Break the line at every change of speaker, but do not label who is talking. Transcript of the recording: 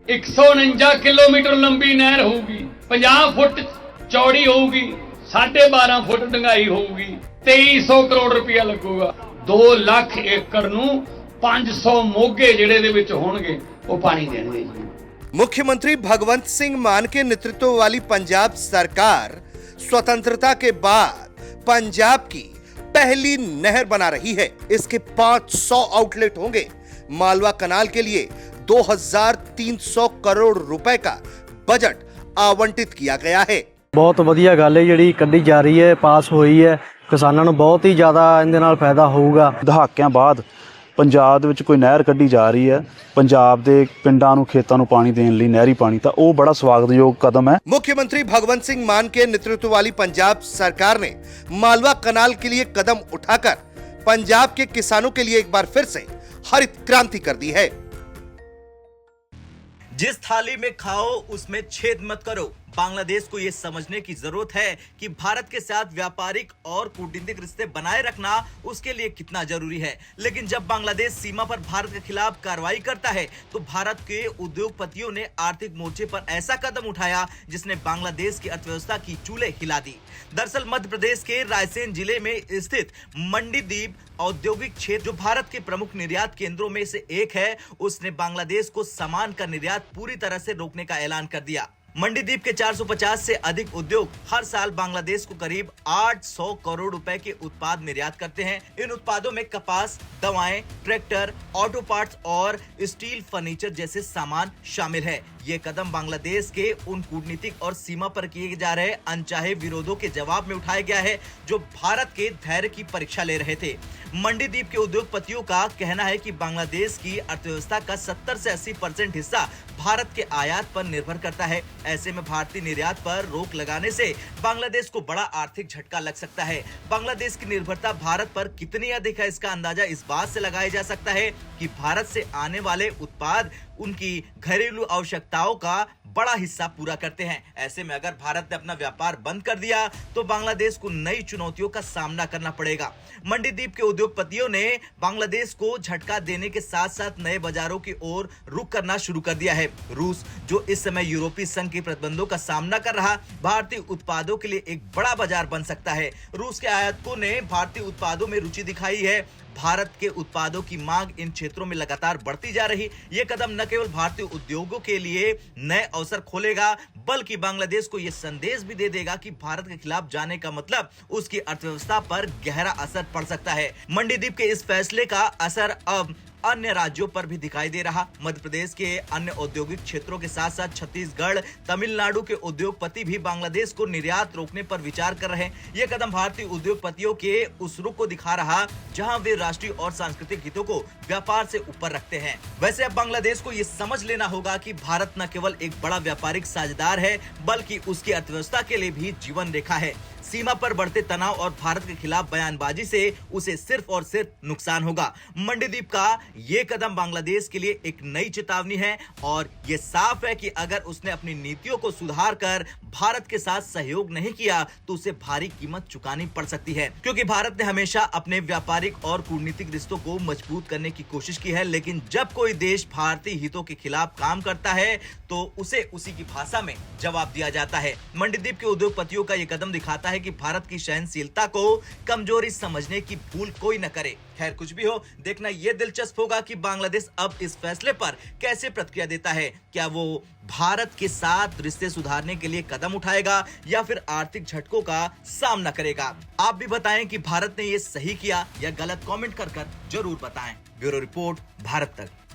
149 kilometre लंबी नहर होगी, 50 फुट चौड़ी होगी, 12.5 फुट डंगाई होगी, 2300 करोड़ रुपया लगूगा। 2 लाख एकड़ नूं 500 मोगे जिहड़े दे विच होणगे वो पानी देणगे।
मुख्यमंत्री भगवंत सिंह मान के नेतृत्व वाली पंजाब सरकार स्वतंत्रता के बाद पंजाब की पहली नहर बना रही है। इसके 500 आउटलेट होंगे। मालवा कनाल के लिए 2300 करोड़ रुपए का बजट आवंटित किया गया है।
बहुत ਵਧੀਆ ਗੱਲ ਹੈ ਜਿਹੜੀ ਕੱਢੀ ਜਾ ਰਹੀ ਹੈ, ਪਾਸ ਹੋਈ ਹੈ। ਕਿਸਾਨਾਂ ਨੂੰ ਬਹੁਤ ਹੀ ਜ਼ਿਆਦਾ ਇਹਦੇ ਨਾਲ ਫਾਇਦਾ ਹੋਊਗਾ।
ਦਹਾਕਿਆਂ ਬਾਅਦ ਪੰਜਾਬ ਦੇ ਵਿੱਚ ਕੋਈ ਨਹਿਰ ਕੱਢੀ ਜਾ ਰਹੀ ਹੈ, ਪੰਜਾਬ ਦੇ ਪਿੰਡਾਂ ਨੂੰ ਖੇਤਾਂ ਨੂੰ ਪਾਣੀ ਦੇਣ ਲਈ ਨਹਿਰੀ ਪਾਣੀ, ਤਾਂ ਉਹ ਬੜਾ ਸਵਾਗਤਯੋਗ ਕਦਮ है।
मुख्यमंत्री भगवंत सिंह मान के नेतृत्व वाली पंजाब सरकार ने मालवा कनाल के लिए कदम उठाकर पंजाब के किसानों के लिए एक बार फिर से हरित क्रांति कर दी है।
जिस थाली में खाओ उसमें छेद मत करो। बांग्लादेश को यह समझने की जरूरत है कि भारत के साथ व्यापारिक और कूटनीतिक रिश्ते बनाए रखना उसके लिए कितना जरूरी है। लेकिन जब बांग्लादेश सीमा पर भारत के खिलाफ कार्रवाई करता है तो भारत के उद्योगपतियों ने आर्थिक मोर्चे पर ऐसा कदम उठाया जिसने बांग्लादेश की अर्थव्यवस्था की चूल्हे हिला दी। दरअसल मध्य प्रदेश के रायसेन जिले में स्थित मंडीदीप औद्योगिक क्षेत्र, जो भारत के प्रमुख निर्यात केंद्रों में से एक है, उसने बांग्लादेश को सामान का निर्यात पूरी तरह से रोकने का ऐलान कर दिया। मंडीदीप के 450 से अधिक उद्योग हर साल बांग्लादेश को करीब 800 करोड़ रुपए के उत्पाद निर्यात करते हैं। इन उत्पादों में कपास, दवाएं, ट्रैक्टर, ऑटो पार्ट्स और स्टील फर्नीचर जैसे सामान शामिल है। ये कदम बांग्लादेश के उन कूटनीतिक और सीमा पर किए जा रहे अनचाहे विरोधों के जवाब में उठाया गया है जो भारत के धैर्य की परीक्षा ले रहे थे। मंडीदीप के उद्योगपतियों का कहना है कि बांग्लादेश की अर्थव्यवस्था का 70 से 80% हिस्सा भारत के आयात पर निर्भर करता है। ऐसे में भारतीय निर्यात पर रोक लगाने से बांग्लादेश को बड़ा आर्थिक झटका लग सकता है। बांग्लादेश की निर्भरता भारत पर कितनी अधिक है, इसका अंदाजा इस बात से लगाया जा सकता है कि भारत से आने वाले उत्पाद उनकी घरेलू आवश्यकताओं का बड़ा हिस्सा पूरा करते हैं। ऐसे में अगर भारत ने अपना व्यापार बंद कर दिया तो बांग्लादेश को नई चुनौतियों का सामना करना पड़ेगा। मंडीदीप के उद्योगपतियों ने बांग्लादेश को झटका देने के साथ साथ नए बाजारों की ओर रुख करना शुरू कर दिया है। रूस, जो इस समय यूरोपीय संघ के प्रतिबंधों का सामना कर रहा, भारतीय उत्पादों के लिए एक बड़ा बाजार बन सकता है। रूस के आयातकों ने भारतीय उत्पादों में रुचि दिखाई है। भारत के उत्पादों की मांग इन क्षेत्रों में लगातार बढ़ती जा रही। ये कदम न केवल भारतीय उद्योगों के लिए नए अवसर खोलेगा बल्कि बांग्लादेश को यह संदेश भी दे देगा कि भारत के खिलाफ जाने का मतलब उसकी अर्थव्यवस्था पर गहरा असर पड़ सकता है। मंडीदीप के इस फैसले का असर अब अन्य राज्यों पर भी दिखाई दे रहा। मध्य प्रदेश के अन्य औद्योगिक क्षेत्रों के साथ साथ छत्तीसगढ़, तमिलनाडु के उद्योगपति भी बांग्लादेश को निर्यात रोकने पर विचार कर रहे हैं। यह कदम भारतीय उद्योगपतियों के उस रुख को दिखा रहा जहां वे राष्ट्रीय और सांस्कृतिक हितों को व्यापार से ऊपर रखते हैं। वैसे अब बांग्लादेश को यह समझ लेना होगा कि भारत न केवल एक बड़ा व्यापारिक साझेदार है बल्कि उसकी अर्थव्यवस्था के लिए भी जीवन रेखा है। सीमा पर बढ़ते तनाव और भारत के खिलाफ बयानबाजी से उसे सिर्फ और सिर्फ नुकसान होगा। मंडीदीप का ये कदम बांग्लादेश के लिए एक नई चेतावनी है और ये साफ है कि अगर उसने अपनी नीतियों को सुधार कर भारत के साथ सहयोग नहीं किया तो उसे भारी कीमत चुकानी पड़ सकती है। क्योंकि भारत ने हमेशा अपने व्यापारिक और कूटनीतिक रिश्तों को मजबूत करने की कोशिश की है, लेकिन जब कोई देश भारतीय हितों के खिलाफ काम करता है तो उसे उसी की भाषा में जवाब दिया जाता है। मंडीदीप के उद्योगपतियों का यह कदम दिखाता है कि भारत की सहनशीलता को कमजोरी समझने की भूल कोई न करे। खैर, कुछ भी हो, देखना यह दिलचस्प होगा कि बांग्लादेश अब इस फैसले पर कैसे प्रतिक्रिया देता है। क्या वो भारत के साथ रिश्ते सुधारने के लिए कदम उठाएगा या फिर आर्थिक झटकों का सामना करेगा? आप भी बताएं कि भारत ने यह सही किया या गलत। कमेंट कर जरूर बताएं। ब्यूरो रिपोर्ट, भारत तक।